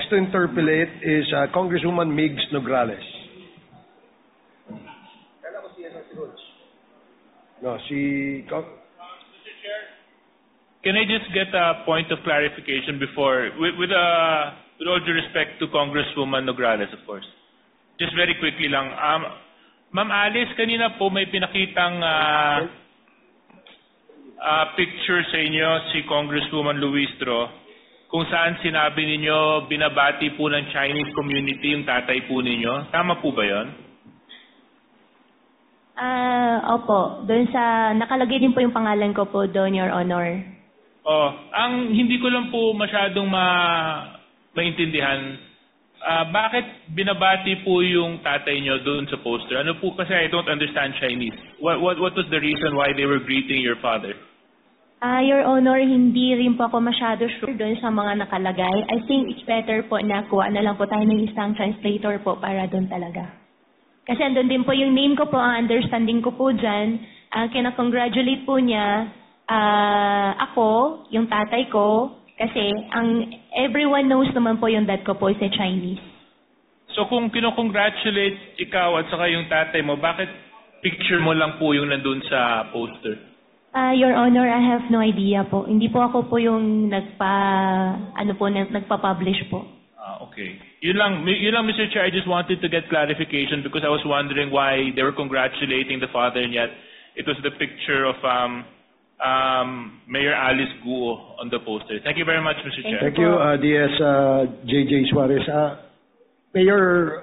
next to interpolate is Congresswoman Migs Nograles. No, Mr. Chair, can I just get a point of clarification before, with all due respect to Congresswoman Nograles, of course. Just very quickly lang. Ma'am Alice, kanina po may pinakitang picture sa inyo si Congresswoman Luistro kung saan sinabi ninyo binabati po ng Chinese community yung tatay po ninyo. Tama po ba yon? Opo. Doon sa, nakalagay din po yung pangalan ko po doon, Your Honor. Ang hindi ko lang po masyadong maintindihan, bakit binabati po yung tatay nyo doon sa poster? Ano po, kasi I don't understand Chinese. What was the reason why they were greeting your father? Your Honor, hindi rin po ako masyado sure doon sa mga nakalagay. I think it's better po na kuha na lang po tayo ng isang translator po para doon talaga. Kasi andun din po yung name ko po, ang understanding ko po dyan. Kina-congratulate po niya ako, yung tatay ko, kasi everyone knows naman po yung dad ko po is a Chinese. So kung kino-congratulate ikaw at saka yung tatay mo, bakit picture mo lang po yung nandun sa poster? Your Honor, I have no idea po. Hindi po ako po yung nagpa-publish po. Okay. Yun lang, Mr. Chair, I just wanted to get clarification because I was wondering why they were congratulating the father and yet it was the picture of Mayor Alice Guo on the poster. Thank you very much, Mr. Chair. Thank you, DS JJ Suarez. Mayor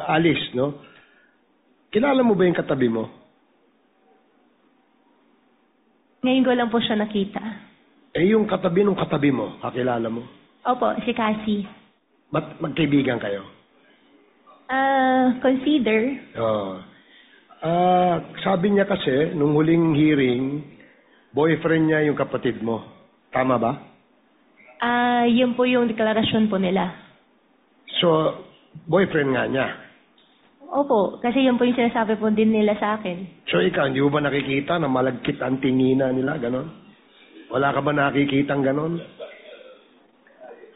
Alice, no? Kilala mo ba yung katabi mo? Ngayon ko lang po siya nakita. Yung katabi ng katabi mo, kakilala mo? Opo, si Cassie. Ba't magkaibigan kayo? Consider. Sabi niya kasi, nung huling hearing, boyfriend niya yung kapatid mo. Tama ba? Yun po yung deklarasyon po nila. So, boyfriend nga niya? Opo, kasi yun po yung sinasabi po din nila sa akin. So, ikaw, hindi mo ba nakikita na malagkit ang tingina nila, ganon? Wala ka ba nakikitang ganon?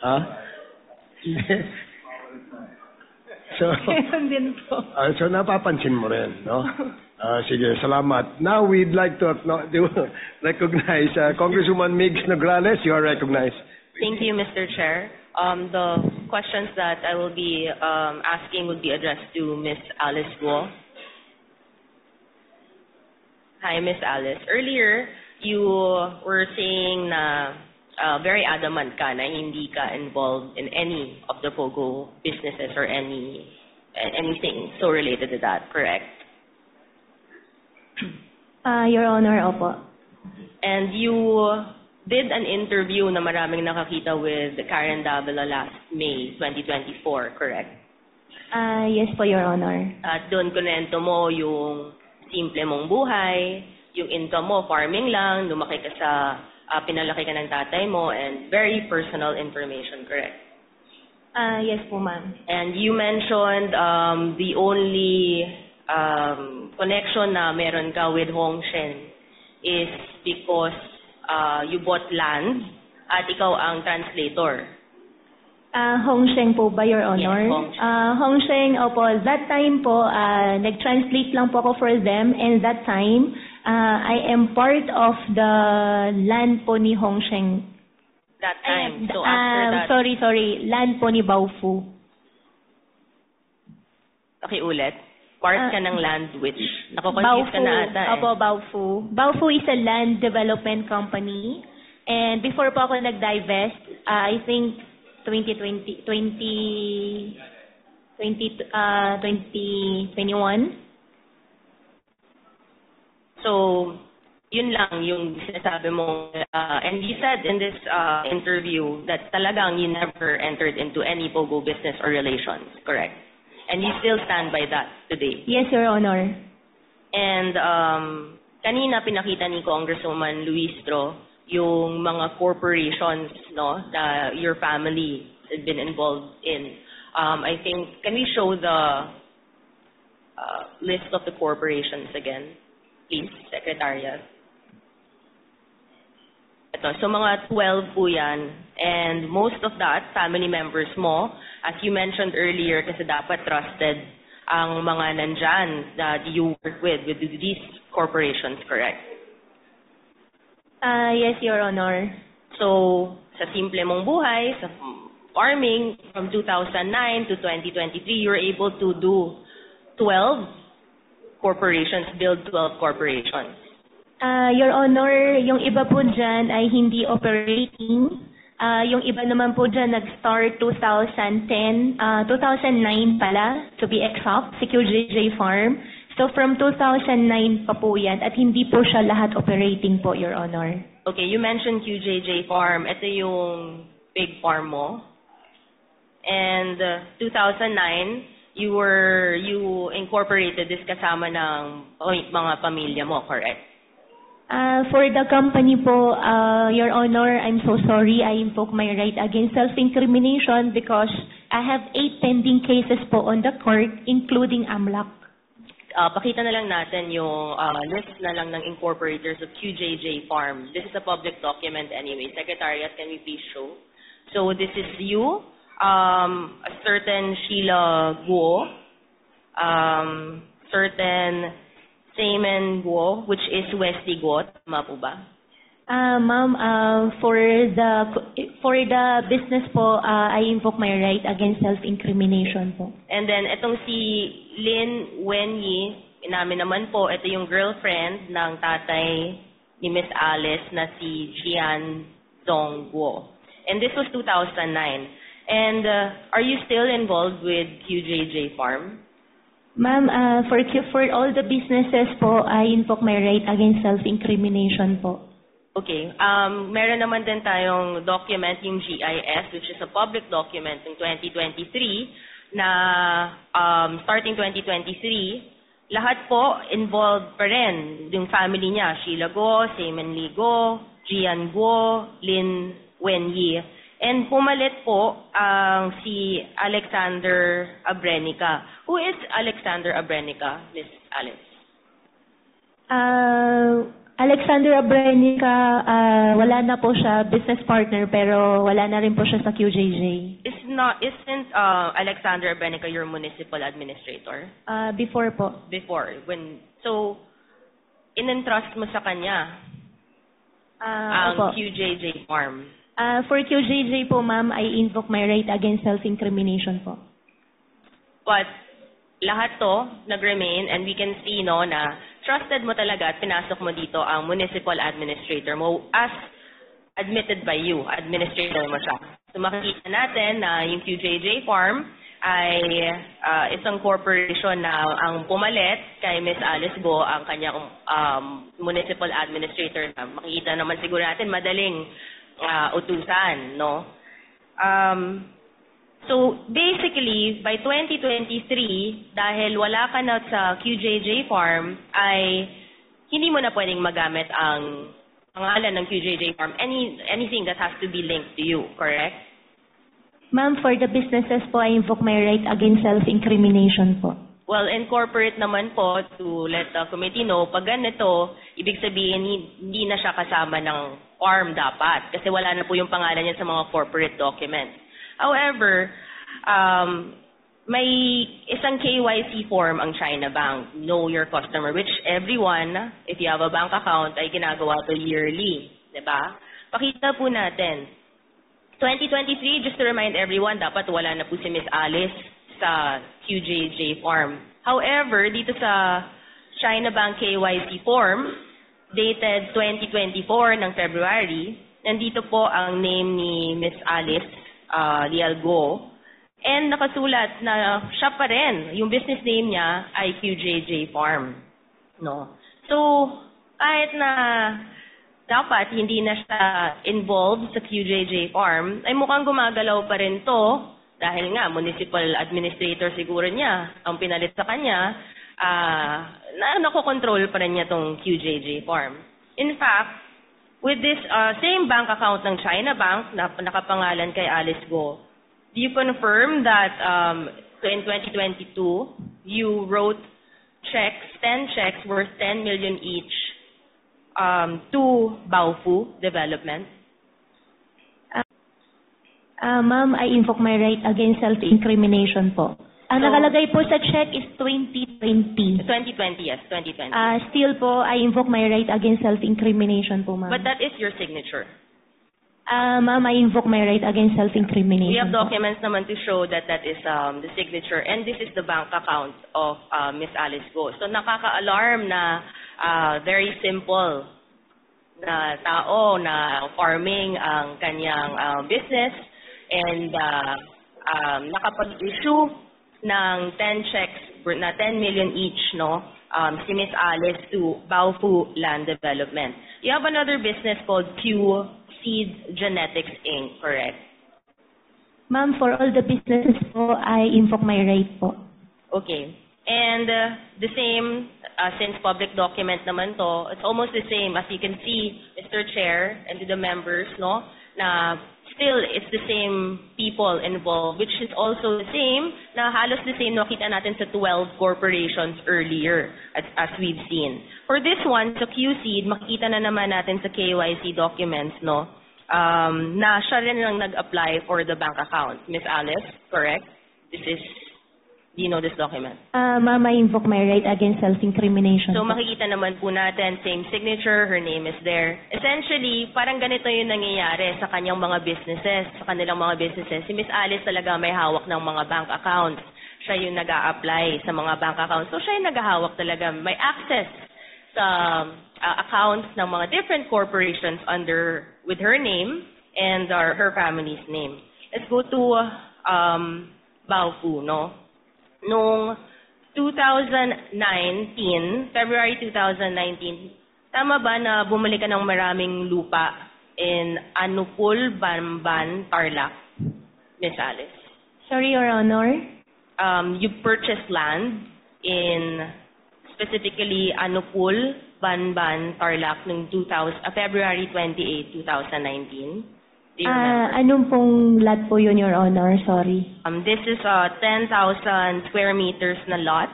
Ha? So, din po. So napapansin mo rin, no? Sige, salamat. Now we'd like to recognize Congresswoman Migs Nograles. You are recognized. Thank you, Mr. Chair. The questions that I will be asking would be addressed to Ms. Alice Guo. Hi, Ms. Alice. Earlier, you were saying na very adamant ka na hindi ka involved in any of the POGO businesses or anything so related to that, correct? Your Honor, opo. And you did an interview na maraming nakakita with Karen Davila last May 2024, correct? Yes po, Your Honor. At doon kunento mo yung simple mong buhay, yung income mo, farming lang, lumaki ka sa pinalaki ka ng tatay mo, and very personal information, correct? Yes po, ma'am. And you mentioned the only connection na meron ka with Hong Sheng is because you bought land at ikaw ang translator. Hong Sheng po ba, Your Honor? Yes, Hong Sheng. Hong Sheng, opo. That time po, nag-translate lang po ako for them, and that time, I am part of the land po ni Hong Sheng. That time. So after that. Sorry. Land po ni Baofu. Okay, ulit. Part ka ng land which nako-confuse ka na ata eh. Opo, Baofu. Baofu is a land development company. And before po ako nag-divest, I think 2021. So, yun lang yung sinasabi mo. And you said in this interview that talagang you never entered into any POGO business or relations, correct? And you still stand by that today? Yes, Your Honor. And kanina pinakita ni Congresswoman Luistro yung mga corporations that your family has been involved in. I think, can we show the list of the corporations again? Please, Secretariat. Ito, so mga 12 po yan. And most of that, family members mo, as you mentioned earlier, kasi dapat trusted ang mga nandyan that you work with these corporations, correct? Yes, Your Honor. So, sa simple mong buhay, sa farming, from 2009 to 2023, you were able to do 12 corporations, build 12 corporations. Your Honor, yung iba po dyan ay hindi operating. Yung iba naman po dyan nag-start 2010, 2009 pala, to be exact, si QJJ Farm. So from 2009 pa po yan at hindi po siya lahat operating po, Your Honor. Okay, you mentioned QJJ Farm. Ito yung pig farm mo. And 2009, you incorporated this kasama ng mga pamilya mo, correct? For the company po, Your Honor, I'm so sorry. I invoke my right against self-incrimination because I have 8 pending cases po on the court, including AMLAC. Pakita na lang natin yung list na lang ng incorporators of QJJ Farm. This is a public document anyway. Secretariat, can we please show? So this is you, a certain Sheila Guo, certain Seaman Guo, which is Wesley Guo. Tama po ba? Ma'am, for the business po, I invoke my right against self-incrimination po. And then, itong si Lin Wenyi, inamin naman po, ito yung girlfriend ng tatay ni Miss Alice na si Jian Dong Guo. And this was 2009. And are you still involved with QJJ Farm? Ma'am, for all the businesses po, I invoke my right against self-incrimination po. Okay. Meron naman din tayong document, yung GIS, which is a public document in 2023, na starting 2023, lahat po involved pa rin yung family niya, Sheila Guo, Seaman Lee Guo, Jian Guo, Lin Wenyi. And pumalit po ang si Alexander Abrenica. Who is Alexander Abrenica, Miss Alice? Alexander Abrenica, wala na po siya business partner pero wala na rin po siya sa QJJ. Isn't Alexander Abrenica your municipal administrator? Before po. Before. So, in-entrust mo sa kanya ang opo. QJJ Farm. For QJJ po, ma'am, I invoke my right against self-incrimination po. But lahat to nag-remain and we can see no na trusted mo talaga at pinasok mo dito ang municipal administrator mo as admitted by you, administrator mo siya. So makikita natin na yung QJJ Farm ay isang corporation na ang pumalit kay Miss Alice Guo ang kanyang municipal administrator. Makikita naman siguro natin madaling utusan, no? So, basically, by 2023, dahil wala ka na sa QJJ Farm, ay hindi mo na pwedeng magamit ang pangalan ng QJJ Farm, anything that has to be linked to you, correct? Ma'am, for the businesses po, I invoke my right against self-incrimination po. Well, incorporate naman po to let the committee know, pag ganito, ibig sabihin hindi na siya kasama ng farm dapat kasi wala na po yung pangalan niya sa mga corporate documents. However, may isang KYC form ang China Bank, Know Your Customer, which everyone, if you have a bank account, ay ginagawa to yearly. Diba? Pakita po natin. 2023, just to remind everyone, dapat wala na po si Miss Alice sa QJJ Farm. However, dito sa China Bank KYC form, dated 2024 ng February, nandito po ang name ni Miss Alice Lial Guo. And nakasulat na siya pa rin, yung business name niya ay QJJ Farm. No? So, kahit na dapat hindi na siya involved sa QJJ Farm, ay mukhang gumagalaw pa rin to dahil nga municipal administrator siguro niya ang pinalit sa kanya, nakokontrol pa rin niya tong QJJ Farm. In fact, with this same bank account ng China Bank na nakapangalan kay Alice Guo, do you confirm that in 2022, you wrote checks, 10 checks worth 10 million each to Baofu Development? Ma'am, I invoke my right against self-incrimination po. Ang So- nakalagay po sa check is 2020. 2020, yes, 2020. Still po, I invoke my right against self-incrimination po, ma'am. But that is your signature. Ma'am, I invoke my right against self-incrimination We have po. documents naman to show that that is the signature, and this is the bank account of Miss Alice Go. So nakaka-alarm na very simple na tao na farming ang kanyang business, and nakapag-issue ng 10 checks na 10 million each, no? Si Miss Alice to Baofu Land Development. You have another business called Q Seed Genetics Inc., correct? Ma'am, for all the businesses po, I invoke my right po. Okay. And the same, since public document naman to, it's almost the same as you can see, Mr. Chair, and to the members, no, na still it's the same people involved, which is also the same, na halos the same nakita natin sa 12 corporations earlier, as we've seen. For this one, sa QSEED, makikita na naman natin sa KYC documents, no, na siya rin lang nag-apply for the bank account. Miss Alice, correct? Do you know this document? Ma'am, I invoke my right against self-incrimination So po. makikita naman po natin, same signature, her name is there. Essentially, parang ganito yung nangyayari sa kanyang mga businesses, sa kanilang mga businesses. Si Miss Alice talaga may hawak ng mga bank accounts. Siya yung nag-a-apply sa mga bank accounts. So siya yung naghahawak talaga. May access sa accounts ng mga different corporations with her name and her family's name. Let's go to Baofu, no? Noong 2019, February 2019, tama ba na bumili ka ng maraming lupa in Anupul, Banban, Tarlac, Miss Alice? Sorry, Your Honor. You purchased land in specifically Anupul, Banban, Tarlac noong February 28, 2019. Do you remember? Anong pong lot po yun, Your Honor? Sorry. This is a 10,000 square meters na lot.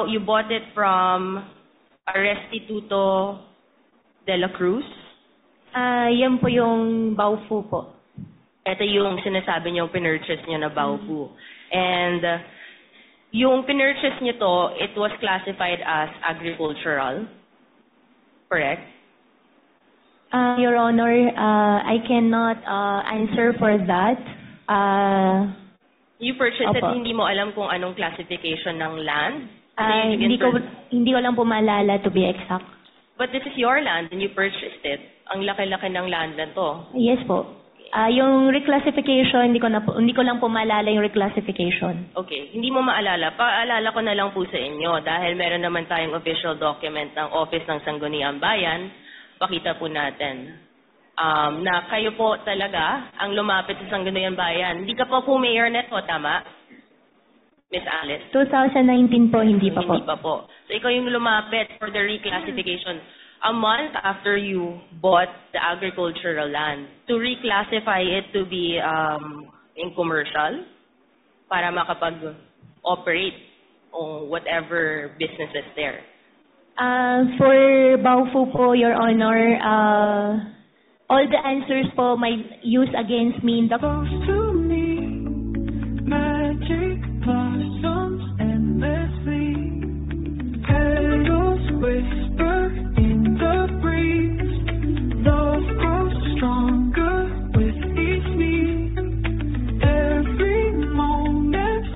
You bought it from Restituto de la Cruz. Yan po yung Baofu po. Ito yung sinasabi niyong pinurchase niyo na Baofu. And yung pinurchase niyo to, it was classified as agricultural. Correct? Your Honor, I cannot answer for that. You purchased it, Opo. hindi mo alam kung anong classification ng land? Kasi you Hindi ko can lang po maalala to be exact. But this is your land and you purchased it. Ang laki-laki ng land na to. Yes po. Yung reclassification, hindi ko lang po maalala yung reclassification. Okay, hindi mo maalala. Paalala ko na lang po sa inyo dahil meron naman tayong official document ng Office ng Sangguniang Bayan. Pakita po natin na kayo po talaga ang lumapit sa Sangguniang Bayan. Hindi ka po mayor neto, tama? Miss Alice? 2019 po, hindi pa po. Hindi pa po. So ikaw yung lumapit for the reclassification a month after you bought the agricultural land to reclassify it to be in commercial para makapag-operate on whatever business is there. For Baofu po, Your Honor, all the answers po may use against me in the